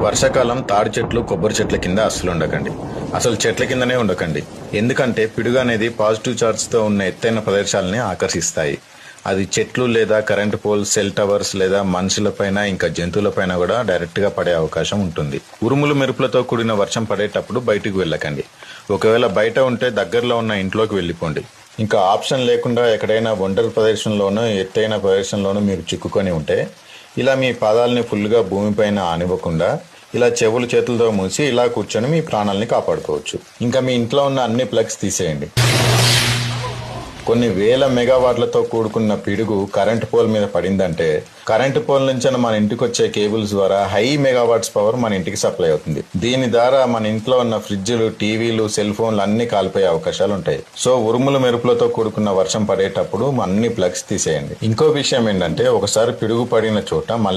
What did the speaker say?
వర్షాకాలం తాడి చెట్లు కొబ్బరి చెట్ల కింద అస్సలు ఉండకండి. అసలు చెట్ల కిందనే ఉండకండి. ఎందుకంటే పిడుగు అనేది పాజిటివ్ తో ఉన్న ఎత్తైన ప్రదేశాలని ఆకర్షిస్తాయి. అది చెట్లు లేదా కరెంట్ పోల్, సెల్ టవర్స్ లేదా మనుషులపైన ఇంకా జంతువులపైన కూడా డైరెక్ట్ గా పడే అవకాశం ఉంటుంది. ఉరుములు మెరుపులతో కూడిన వర్షం పడేటప్పుడు బయటికి వెళ్ళకండి. ఒకవేళ బయట ఉంటే దగ్గరలో ఉన్న ఇంట్లోకి వెళ్ళిపోండి. ఇంకా ఆప్షన్ లేకుండా ఎక్కడైనా ఒంటరి ప్రదేశంలోనూ ఎత్తైన ప్రదేశంలోనూ మీరు చిక్కుకొని ఉంటే ఇలా మీ పాదాలని ఫుల్గా భూమిపైన ఆనివ్వకుండా ఇలా చెవులు చేతులతో మూసి ఇలా కూర్చొని మీ ప్రాణాలని కాపాడుకోవచ్చు. ఇంకా మీ ఇంట్లో ఉన్న అన్ని ప్లగ్స్ తీసేయండి. కొన్ని వేల మెగావాట్లతో కూడుకున్న పిడుగు కరెంటు పోల్ మీద పడిందంటే కరెంటు పోల్ నుంచి మన ఇంటికి వచ్చే కేబుల్స్ ద్వారా హై మెగావాట్స్ పవర్ మన ఇంటికి సప్లై అవుతుంది. దీని ద్వారా మన ఇంట్లో ఉన్న ఫ్రిడ్జ్లు, టీవీలు, సెల్ ఫోన్లు అన్ని కాలిపోయే అవకాశాలు ఉంటాయి. సో ఉరుములు మెరుపులతో కూడుకున్న వర్షం పడేటప్పుడు అన్ని ప్లగ్స్ తీసేయండి. ఇంకో విషయం ఏంటంటే ఒకసారి పిడుగు పడిన చోట